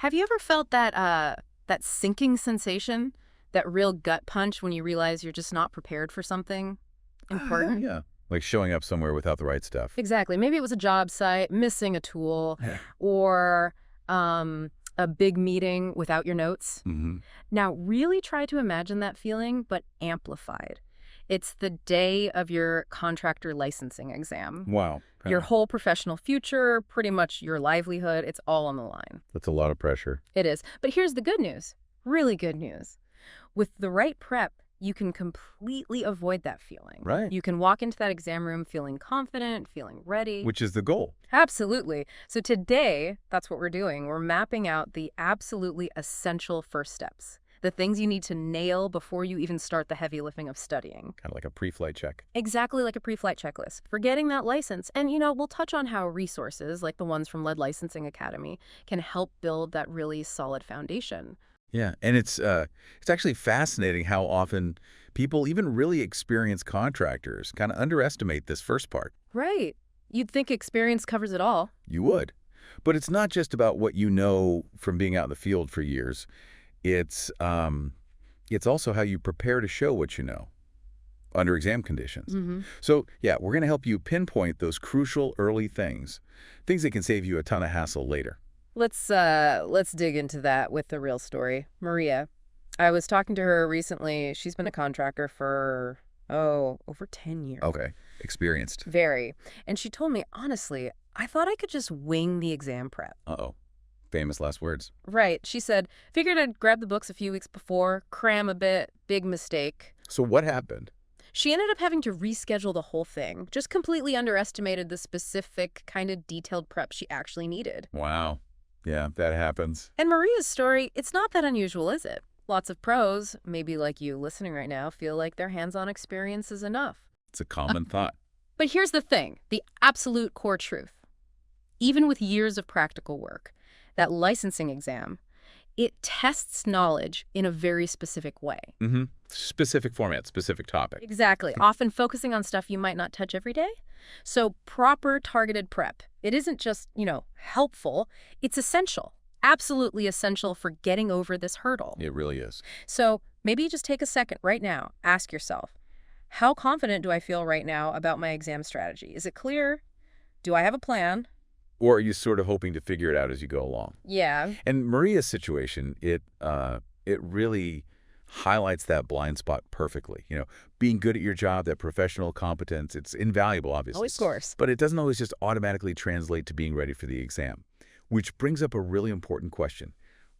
Have you ever felt that sinking sensation, that real gut punch when you realize you're just not prepared for something important? Yeah. Like showing up somewhere without the right stuff. Exactly. Maybe it was a job site, missing a tool, Yeah. or a big meeting without your notes. hmm Now, really try to imagine that feeling, but amplified. It's the day of your contractor licensing exam. Wow. Your whole professional future, pretty much your livelihood, it's all on the line. That's a lot of pressure. It is. But here's the good news, really good news. With the right prep, you can completely avoid that feeling. Right. You can walk into that exam room feeling confident, feeling ready. Which is the goal. Absolutely. So today, that's what we're doing. We're mapping out the absolutely essential first steps, the things you need to nail before you even start the heavy lifting of studying. Kind of like a pre-flight check. Exactly like a pre-flight checklist for getting that license. And, we'll touch on how resources like the ones from Lead Licensing Academy can help build that really solid foundation. Yeah, and it's actually fascinating how often people, even really experienced contractors, kind of underestimate this first part. Right. You'd think experience covers it all. You would. But it's not just about what you know from being out in the field for years. It's also how you prepare to show what you know under exam conditions. So, yeah, we're going to help you pinpoint those crucial early things that can save you a ton of hassle later. Let's dig into that with the real story. Maria. I was talking to her recently. She's been a contractor for, over 10 years. Okay, experienced. Very. And she told me, honestly, I thought I could just wing the exam prep. Uh-oh. Famous last words. Right. She said, figured I'd grab the books a few weeks before, cram a bit, big mistake. So what happened? She ended up having to reschedule the whole thing, just completely underestimated the specific kind of detailed prep she actually needed. Wow. Yeah, that happens. And Maria's story, it's not that unusual, is it? Lots of pros, maybe like you listening right now, feel like their hands-on experience is enough. It's a common thought. But here's the thing, the absolute core truth. Even with years of practical work, that licensing exam, it tests knowledge in a very specific way. Specific format, specific topic. Exactly. Often focusing on stuff you might not touch every day. So proper targeted prep. It isn't just, helpful. It's essential. Absolutely essential for getting over this hurdle. It really is. So maybe just take a second right now. Ask yourself, how confident do I feel right now about my exam strategy? Is it clear? Do I have a plan? Or are you sort of hoping to figure it out as you go along? Yeah. And Maria's situation, it really highlights that blind spot perfectly. Being good at your job, that professional competence, it's invaluable, obviously. Oh, of course. But it doesn't always just automatically translate to being ready for the exam, which brings up a really important question.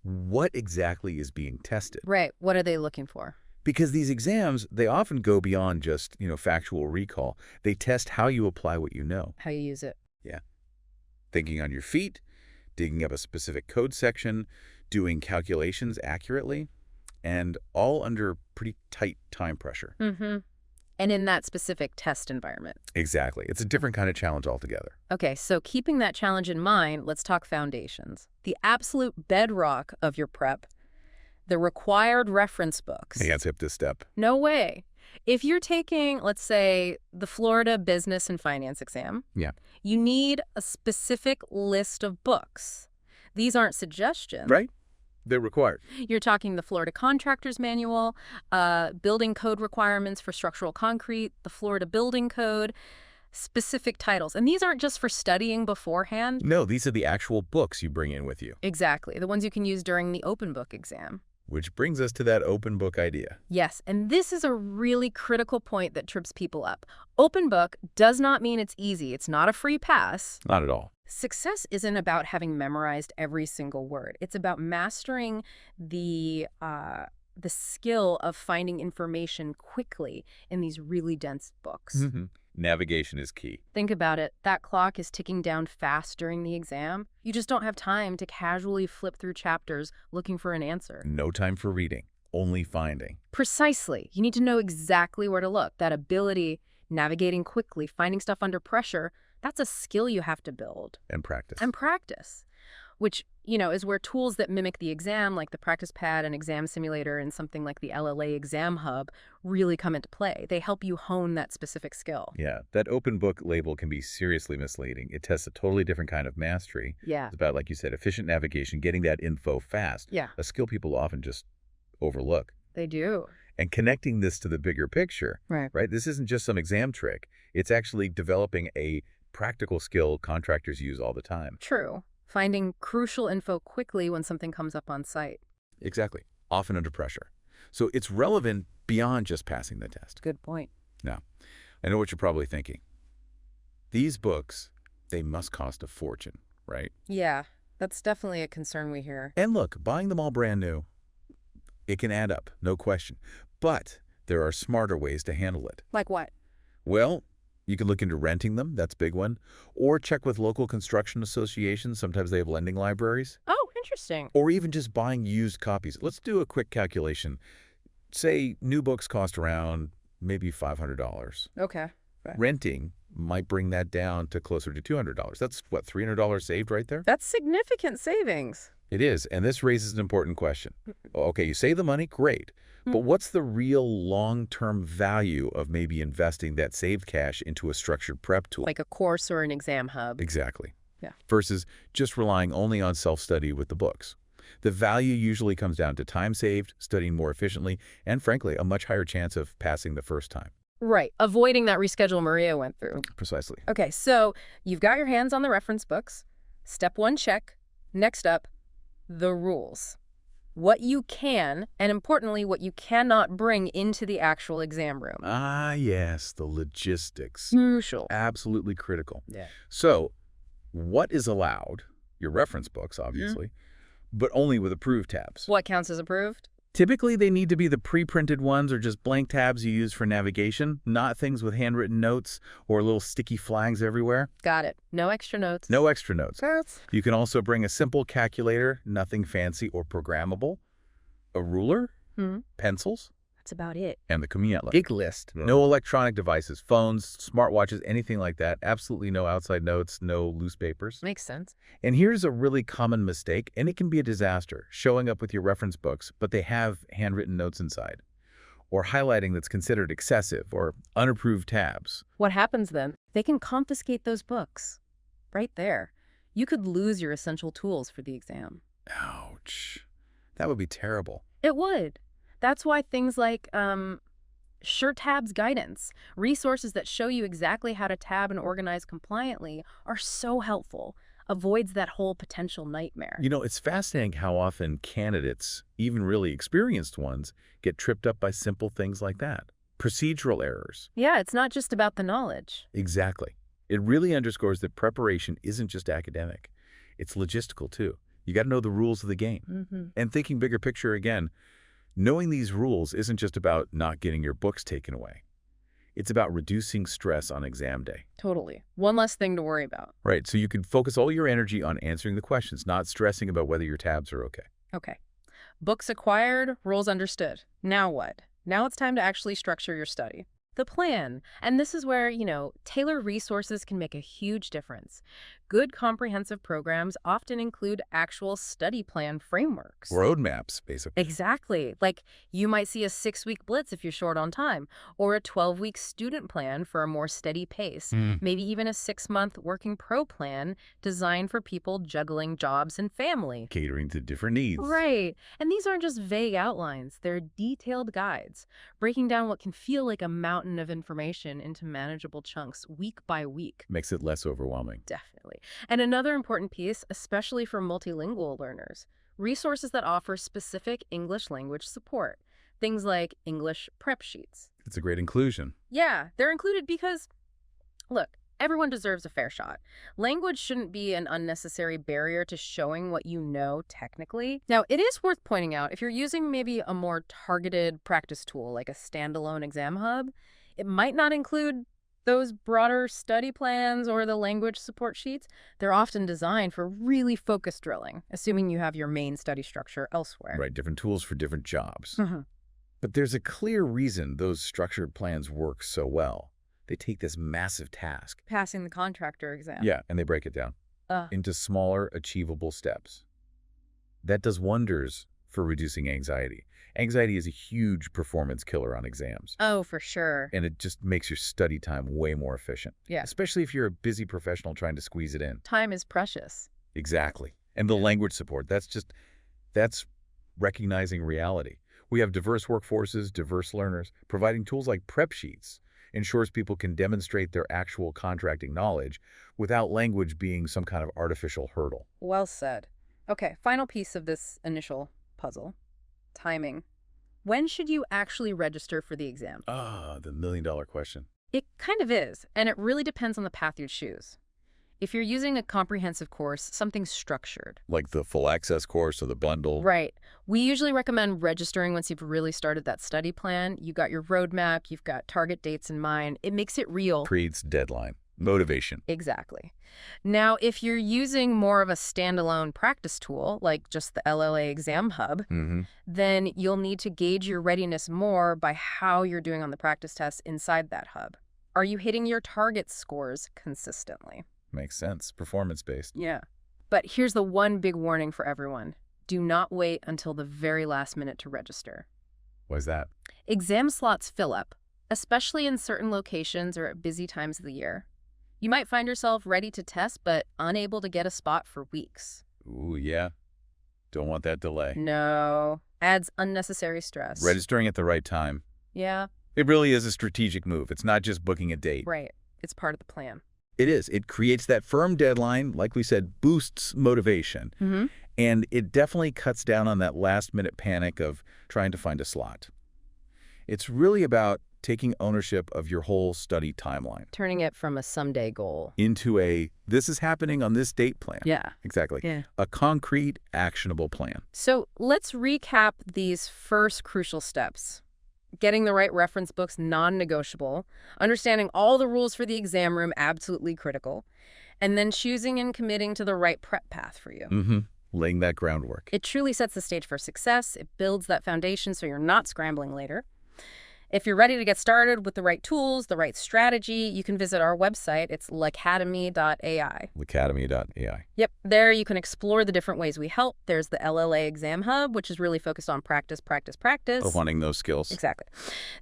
What exactly is being tested? Right. What are they looking for? Because these exams, they often go beyond just, factual recall. They test how you apply what you know. How you use it. Yeah. Thinking on your feet, digging up a specific code section, doing calculations accurately, and all under pretty tight time pressure. And in that specific test environment. Exactly. It's a different kind of challenge altogether. Okay, so keeping that challenge in mind, let's talk foundations. The absolute bedrock of your prep, the required reference books. I can't skip this step. No way. If you're taking, let's say, the Florida Business and Finance exam, you need a specific list of books. These aren't suggestions. Right? They're required. You're talking the Florida Contractors Manual, building code requirements for structural concrete, the Florida Building Code, specific titles. And these aren't just for studying beforehand. No, these are the actual books you bring in with you. Exactly, the ones you can use during the open book exam. Which brings us to that open book idea. Yes, and this is a really critical point that trips people up. Open book does not mean it's easy. It's not a free pass. Not at all. Success isn't about having memorized every single word. It's about mastering the skill of finding information quickly in these really dense books. Navigation is key. Think about it. That clock is ticking down fast during the exam. You just don't have time to casually flip through chapters looking for an answer. No time for reading, only finding. Precisely. You need to know exactly where to look. That ability, navigating quickly, finding stuff under pressure, that's a skill you have to build. And practice. And practice. Which is where tools that mimic the exam, like the practice pad and exam simulator and something like the LLA exam hub, really come into play. They help you hone that specific skill. Yeah, that open book label can be seriously misleading. It tests a totally different kind of mastery. Yeah. It's about, like you said, efficient navigation, getting that info fast. Yeah. A skill people often just overlook. They do. And connecting this to the bigger picture, Right? This isn't just some exam trick. It's actually developing a practical skill contractors use all the time. True. Finding crucial info quickly when something comes up on site. Exactly. Often under pressure. So it's relevant beyond just passing the test. Good point. Now, I know what you're probably thinking. These books, they must cost a fortune, right? Yeah, that's definitely a concern we hear. And look, buying them all brand new, it can add up, no question. But there are smarter ways to handle it. Like what? Well, you can look into renting them, that's a big one, or check with local construction associations. Sometimes they have lending libraries. Oh, interesting. Or even just buying used copies. Let's do a quick calculation. Say new books cost around maybe $500. Okay. Renting might bring that down to closer to $200. That's, what, $300 saved right there? That's significant savings. It is, and this raises an important question. Okay, you save the money, great. But what's the real long-term value of maybe investing that saved cash into a structured prep tool? Like a course or an exam hub. Exactly. Yeah. Versus just relying only on self-study with the books. The value usually comes down to time saved, studying more efficiently, and frankly, a much higher chance of passing the first time. Right. Avoiding that reschedule Maria went through. Precisely. Okay, so you've got your hands on the reference books. Step 1, check. Next up, the rules. What you can, and importantly, what you cannot bring into the actual exam room. Ah, yes, the logistics. Crucial. Absolutely critical. Yeah. So, what is allowed? Your reference books, obviously, but only with approved tabs. What counts as approved? Typically, they need to be the pre-printed ones or just blank tabs you use for navigation, not things with handwritten notes or little sticky flags everywhere. Got it. No extra notes. No extra notes. That's... You can also bring a simple calculator, nothing fancy or programmable, a ruler, pencils, That's about it. and the gig list. No electronic devices, phones, smartwatches, anything like that. Absolutely no outside notes, no loose papers. Makes sense. And here's a really common mistake, and it can be a disaster, showing up with your reference books, but they have handwritten notes inside, or highlighting that's considered excessive, or unapproved tabs. What happens then? They can confiscate those books. Right there. You could lose your essential tools for the exam. Ouch. That would be terrible. It would. That's why things like SureTab's guidance, resources that show you exactly how to tab and organize compliantly, are so helpful. Avoids that whole potential nightmare. You know, it's fascinating how often candidates, even really experienced ones, get tripped up by simple things like that. Procedural errors. Yeah, it's not just about the knowledge. Exactly. It really underscores that preparation isn't just academic. It's logistical, too. You got to know the rules of the game. And thinking bigger picture again, knowing these rules isn't just about not getting your books taken away. It's about reducing stress on exam day. Totally. One less thing to worry about. Right, so you can focus all your energy on answering the questions, not stressing about whether your tabs are okay. Okay. Books acquired, rules understood. Now what? Now it's time to actually structure your study. The plan. And this is where, tailored resources can make a huge difference. Good comprehensive programs often include actual study plan frameworks. Roadmaps, basically. Exactly. Like you might see a 6-week blitz if you're short on time, or a 12-week student plan for a more steady pace. Maybe even a 6-month working pro plan designed for people juggling jobs and family. Catering to different needs. Right. And these aren't just vague outlines. They're detailed guides, breaking down what can feel like a mountain of information into manageable chunks week by week. Makes it less overwhelming. Definitely. And another important piece, especially for multilingual learners, resources that offer specific English language support. Things like English prep sheets. It's a great inclusion. Yeah, they're included because, look, everyone deserves a fair shot. Language shouldn't be an unnecessary barrier to showing what you know technically. Now, it is worth pointing out, if you're using maybe a more targeted practice tool like a standalone exam hub, it might not include those broader study plans or the language support sheets. They're often designed for really focused drilling, assuming you have your main study structure elsewhere. Right, different tools for different jobs. But there's a clear reason those structured plans work so well. They take this massive task. Passing the contractor exam. Yeah, and they break it down into smaller, achievable steps. That does wonders for reducing anxiety. Anxiety is a huge performance killer on exams, Oh, for sure. and it just makes your study time way more efficient, Yeah. especially if you're a busy professional trying to squeeze it in. Time is precious. Exactly. And the language support, that's recognizing reality. We have diverse workforces, diverse learners. Providing tools like prep sheets ensures people can demonstrate their actual contracting knowledge without language being some kind of artificial hurdle. Well said. Okay, final piece of this initial puzzle. Timing. When should you actually register for the exam? Ah, the million-dollar question. It kind of is, and it really depends on the path you choose. If you're using a comprehensive course, something structured. Like the full access course or the bundle. Right. We usually recommend registering once you've really started that study plan. You got your roadmap, you've got target dates in mind. It makes it real. Creates deadline. Motivation. Exactly. Now, if you're using more of a standalone practice tool, like just the LLA Exam Hub, then you'll need to gauge your readiness more by how you're doing on the practice tests inside that hub. Are you hitting your target scores consistently? Makes sense. Performance-based. Yeah. But here's the one big warning for everyone. Do not wait until the very last minute to register. Why is that? Exam slots fill up, especially in certain locations or at busy times of the year. You might find yourself ready to test, but unable to get a spot for weeks. Ooh, yeah. Don't want that delay. No. Adds unnecessary stress. Registering at the right time. Yeah, It really is a strategic move. It's not just booking a date. right. It's part of the plan. It is. It creates that firm deadline, like we said, boosts motivation. Mm-hmm. And it definitely cuts down on that last-minute panic of trying to find a slot. It's really about taking ownership of your whole study timeline Turning it from a someday goal. into this is happening on this date plan. Yeah. Exactly. Yeah. A concrete, actionable plan. So let's recap these first crucial steps. Getting the right reference books, non-negotiable. Understanding all the rules for the exam room, absolutely critical. And then choosing and committing to the right prep path for you. Laying that groundwork. It truly sets the stage for success. It builds that foundation so you're not scrambling later. If you're ready to get started with the right tools, the right strategy, you can visit our website. It's lacademy.ai. Lacademy.ai. Yep, there you can explore the different ways we help. There's the LLA Exam Hub, which is really focused on practice, practice, practice. Honing those skills. Exactly.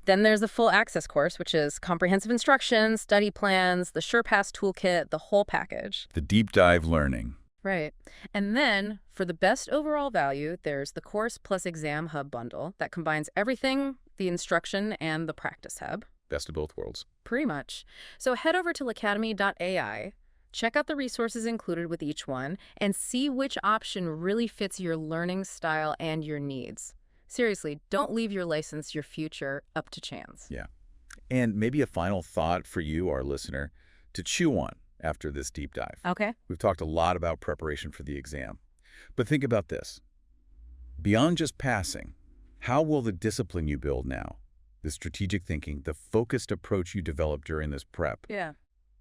Then there's the full access course, which is comprehensive instructions, study plans, the SurePass toolkit, the whole package. The deep dive learning. Right. And then, for the best overall value, there's the Course plus Exam Hub bundle that combines everything, the instruction and the practice hub. Best of both worlds. Pretty much. So head over to lacademy.ai, check out the resources included with each one, and see which option really fits your learning style and your needs. Seriously, don't leave your license, your future, up to chance. Yeah. And maybe a final thought for you, our listener, to chew on after this deep dive. Okay. We've talked a lot about preparation for the exam. But think about this. Beyond just passing, how will the discipline you build now, the strategic thinking, the focused approach you develop during this prep, Yeah.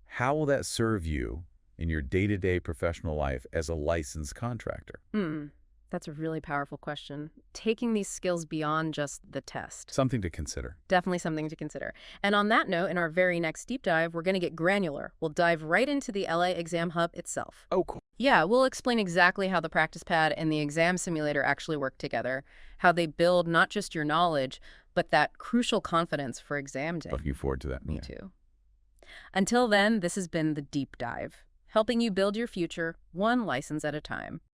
how will that serve you in your day-to-day professional life as a licensed contractor? That's a really powerful question. Taking these skills beyond just the test. Something to consider. Definitely something to consider. And on that note, in our very next deep dive, we're going to get granular. We'll dive right into the LA Exam Hub itself. Oh, cool. Yeah, we'll explain exactly how the practice pad and the exam simulator actually work together, how they build not just your knowledge, but that crucial confidence for exam day. Looking forward to that. Me too. Until then, this has been The Deep Dive, helping you build your future one license at a time.